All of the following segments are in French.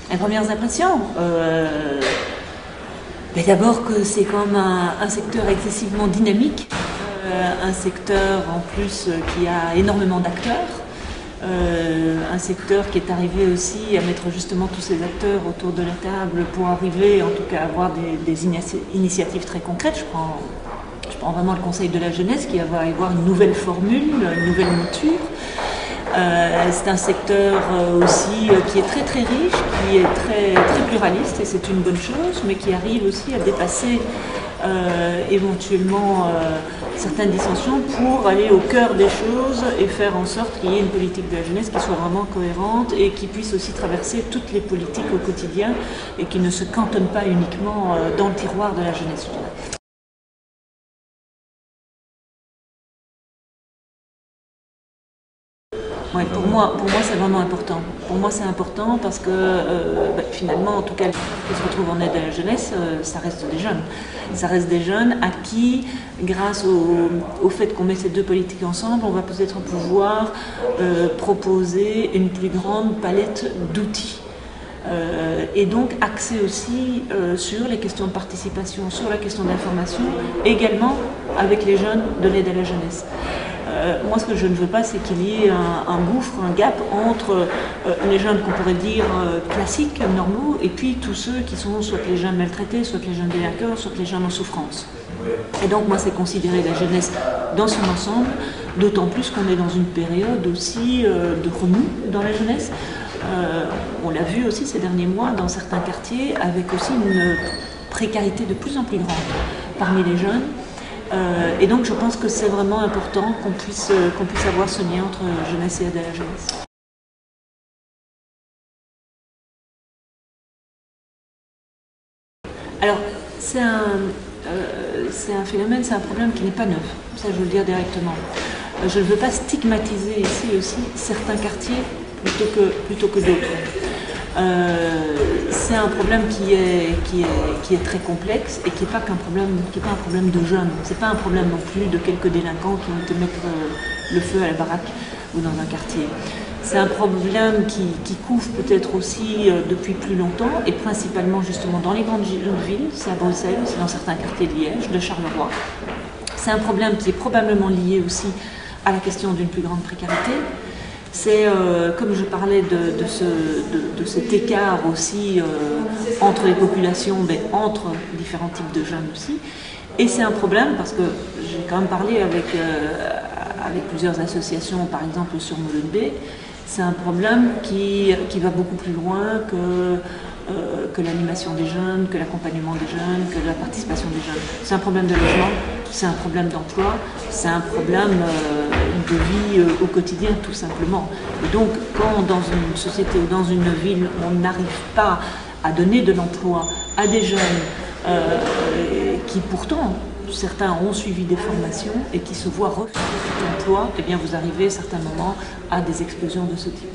Les premières impressions, d'abord que c'est quand même un secteur excessivement dynamique, un secteur en plus qui a énormément d'acteurs, un secteur qui est arrivé aussi à mettre justement tous ces acteurs autour de la table pour arriver en tout cas à avoir des initiatives très concrètes. Je prends vraiment le Conseil de la jeunesse qui va y avoir une nouvelle formule, une nouvelle mouture. C'est un secteur aussi qui est très très riche, qui est très, très pluraliste et c'est une bonne chose, mais qui arrive aussi à dépasser éventuellement certaines dissensions pour aller au cœur des choses et faire en sorte qu'il y ait une politique de la jeunesse qui soit vraiment cohérente et qui puisse aussi traverser toutes les politiques au quotidien et qui ne se cantonne pas uniquement dans le tiroir de la jeunesse. Ouais, pour moi c'est vraiment important. Pour moi c'est important parce que finalement, en tout cas, les gens qui se retrouvent en aide à la jeunesse, ça reste des jeunes. Ça reste des jeunes à qui, grâce au fait qu'on met ces deux politiques ensemble, on va peut-être pouvoir proposer une plus grande palette d'outils. Et donc axer aussi sur les questions de participation, sur la question d'information, également avec les jeunes de l'aide à la jeunesse. Moi, ce que je ne veux pas, c'est qu'il y ait un gouffre, un gap entre les jeunes qu'on pourrait dire classiques, normaux, et puis tous ceux qui sont soit les jeunes maltraités, soit les jeunes délinquants, soit les jeunes en souffrance. Et donc, moi, c'est considérer la jeunesse dans son ensemble, d'autant plus qu'on est dans une période aussi de remous dans la jeunesse. On l'a vu aussi ces derniers mois dans certains quartiers, avec aussi une précarité de plus en plus grande parmi les jeunes. Et donc je pense que c'est vraiment important qu'on puisse avoir ce lien entre jeunesse et aide à la jeunesse. Alors c'est un phénomène, c'est un problème qui n'est pas neuf, ça je veux le dire directement. Je ne veux pas stigmatiser ici aussi certains quartiers plutôt que d'autres. C'est un problème qui est très complexe et qui n'est pas un problème de jeunes. C'est pas un problème non plus de quelques délinquants qui ont été mettre le feu à la baraque ou dans un quartier. C'est un problème qui couvre peut-être aussi depuis plus longtemps et principalement justement dans les grandes villes, c'est à Bruxelles, c'est dans certains quartiers de Liège, de Charleroi. C'est un problème qui est probablement lié aussi à la question d'une plus grande précarité. C'est, comme je parlais de cet écart aussi entre les populations, mais entre différents types de jeunes aussi. Et c'est un problème parce que j'ai quand même parlé avec plusieurs associations, par exemple sur Molenbeek. C'est un problème qui va beaucoup plus loin que l'animation des jeunes, que l'accompagnement des jeunes, que la participation des jeunes. C'est un problème de logement, c'est un problème d'emploi, c'est un problème de vie au quotidien tout simplement. Et donc quand dans une société ou dans une ville on n'arrive pas à donner de l'emploi à des jeunes qui pourtant certains ont suivi des formations et qui se voient refuser cet emploi, eh bien vous arrivez à certains moments à des explosions de ce type.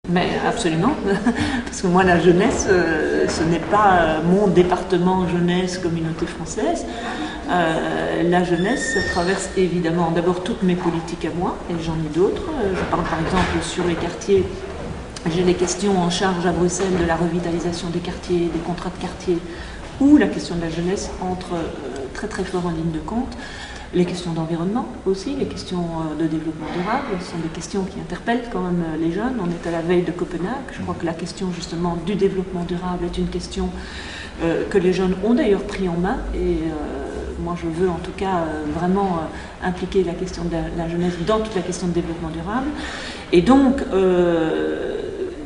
Mais absolument, parce que moi la jeunesse, ce n'est pas mon département jeunesse communauté française. La jeunesse, ça traverse évidemment d'abord toutes mes politiques à moi, et j'en ai d'autres. Je parle par exemple sur les quartiers, j'ai les questions en charge à Bruxelles de la revitalisation des quartiers, des contrats de quartier, ou la question de la jeunesse entre très très fort en ligne de compte. Les questions d'environnement aussi, les questions de développement durable, ce sont des questions qui interpellent quand même les jeunes. On est à la veille de Copenhague. Je crois que la question justement du développement durable est une question que les jeunes ont d'ailleurs pris en main. Et moi je veux en tout cas vraiment impliquer la question de la jeunesse dans toute la question de développement durable. Et donc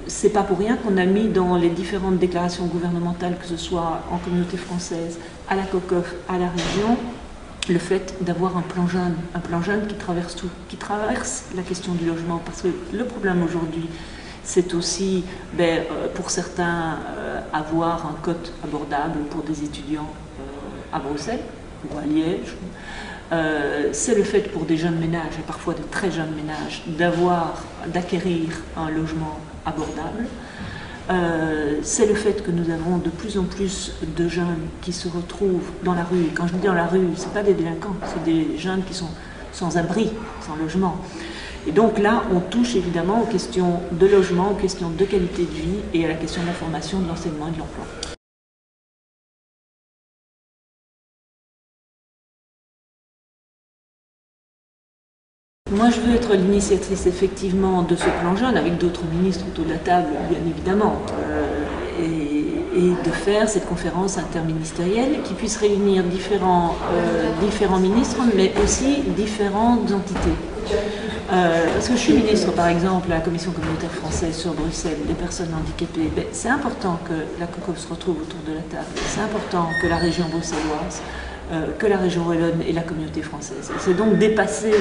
c'est pas pour rien qu'on a mis dans les différentes déclarations gouvernementales, que ce soit en communauté française, à la COCOF, à la région, le fait d'avoir un plan jeune qui traverse tout, qui traverse la question du logement, parce que le problème aujourd'hui, c'est aussi, pour certains, avoir un cote abordable pour des étudiants à Bruxelles ou à Liège. C'est le fait pour des jeunes ménages, et parfois de très jeunes ménages, d'acquérir un logement abordable. C'est le fait que nous avons de plus en plus de jeunes qui se retrouvent dans la rue. Et quand je dis dans la rue, ce n'est pas des délinquants, c'est des jeunes qui sont sans abri, sans logement. Et donc là, on touche évidemment aux questions de logement, aux questions de qualité de vie et à la question de la formation, de l'enseignement et de l'emploi. Moi, je veux être l'initiatrice effectivement de ce plan jeune, avec d'autres ministres autour de la table, bien évidemment, et de faire cette conférence interministérielle qui puisse réunir différents ministres, mais aussi différentes entités. Parce que je suis ministre, par exemple, à la Commission communautaire française sur Bruxelles, des personnes handicapées. C'est important que la COCOP se retrouve autour de la table. C'est important que la région bruxelloise, que la région wallonne et la communauté française. C'est donc dépasser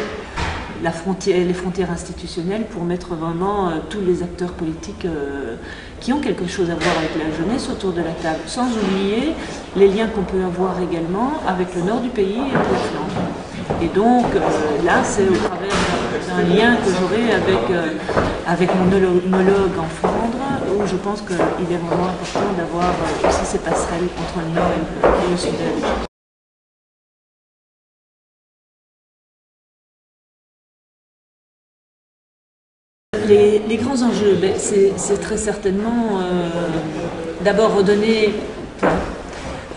les frontières institutionnelles pour mettre vraiment tous les acteurs politiques qui ont quelque chose à voir avec la jeunesse autour de la table, sans oublier les liens qu'on peut avoir également avec le nord du pays et avec la Flandre. Et donc là, c'est au travers d'un lien que j'aurai avec mon homologue en Flandre, où je pense qu'il est vraiment important d'avoir aussi ces passerelles entre le nord et le sud de la Belgique. Les grands enjeux, c'est très certainement d'abord redonner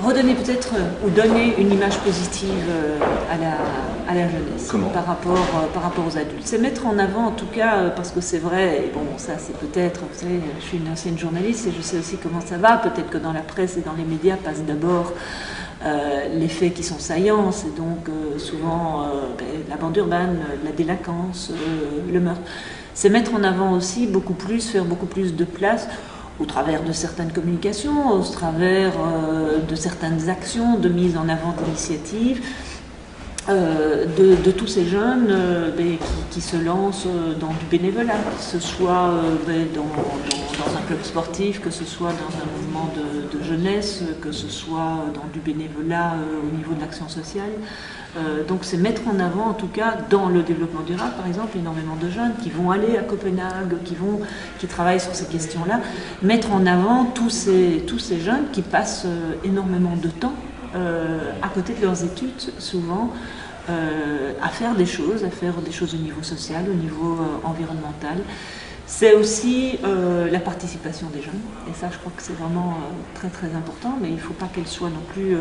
peut-être ou donner une image positive à la jeunesse par rapport aux adultes. C'est mettre en avant en tout cas, parce que c'est vrai, et bon ça c'est peut-être, vous savez, je suis une ancienne journaliste et je sais aussi comment ça va, peut-être que dans la presse et dans les médias passent d'abord les faits qui sont saillants, c'est donc souvent la bande urbaine, la délinquance, le meurtre. C'est mettre en avant aussi beaucoup plus, faire beaucoup plus de place au travers de certaines communications, au travers de certaines actions, de mise en avant d'initiatives, de tous ces jeunes qui se lancent dans du bénévolat, que ce soit dans un club sportif, que ce soit dans un mouvement de jeunesse, que ce soit dans du bénévolat au niveau de l'action sociale. Donc c'est mettre en avant, en tout cas dans le développement durable par exemple, énormément de jeunes qui vont aller à Copenhague, qui travaillent sur ces questions-là, mettre en avant tous ces jeunes qui passent énormément de temps à côté de leurs études, souvent, à faire des choses au niveau social, au niveau environnemental. C'est aussi la participation des jeunes, et ça je crois que c'est vraiment très très important, mais il ne faut pas qu'elle soit non plus,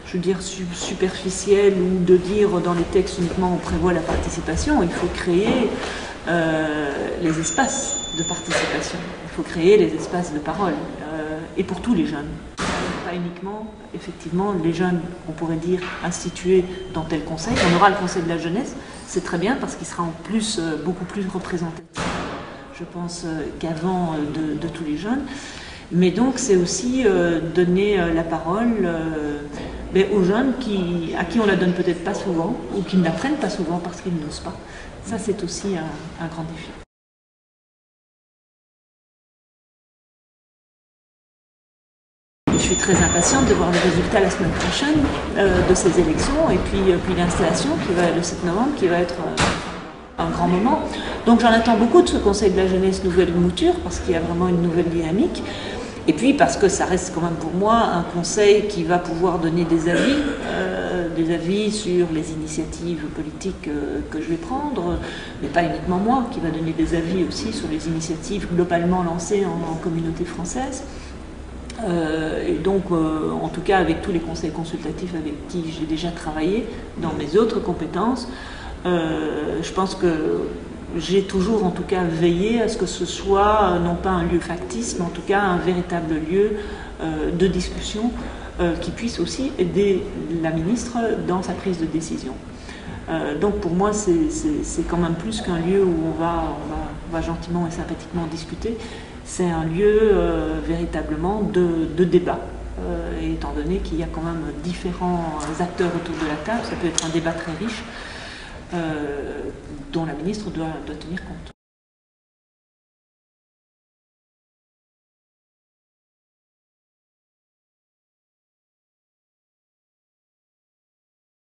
je veux dire, superficielle ou de dire dans les textes uniquement on prévoit la participation. Il faut créer les espaces de participation, il faut créer les espaces de parole, et pour tous les jeunes. Pas uniquement, effectivement, les jeunes, on pourrait dire, institués dans tel conseil. On aura le conseil de la jeunesse, c'est très bien parce qu'il sera en plus beaucoup plus représentatif, je pense, qu'avant de tous les jeunes. Mais donc c'est aussi donner la parole aux jeunes à qui on la donne peut-être pas souvent, ou qui ne la prennent pas souvent parce qu'ils n'osent pas. Ça c'est aussi un grand défi. Je suis très impatiente de voir le résultat la semaine prochaine de ces élections et puis l'installation qui va le 7 novembre qui va être un grand moment. Donc j'en attends beaucoup de ce Conseil de la jeunesse nouvelle mouture parce qu'il y a vraiment une nouvelle dynamique. Et puis parce que ça reste quand même pour moi un conseil qui va pouvoir donner des avis sur les initiatives politiques que je vais prendre, mais pas uniquement moi, qui va donner des avis aussi sur les initiatives globalement lancées en communauté française. Et donc, en tout cas, avec tous les conseils consultatifs avec qui j'ai déjà travaillé dans mes autres compétences, je pense que j'ai toujours, en tout cas, veillé à ce que ce soit non pas un lieu factice, mais en tout cas un véritable lieu de discussion qui puisse aussi aider la ministre dans sa prise de décision. Donc pour moi, c'est quand même plus qu'un lieu où on va gentiment et sympathiquement discuter. C'est un lieu véritablement de débat, étant donné qu'il y a quand même différents acteurs autour de la table. Ça peut être un débat très riche dont la ministre doit tenir compte.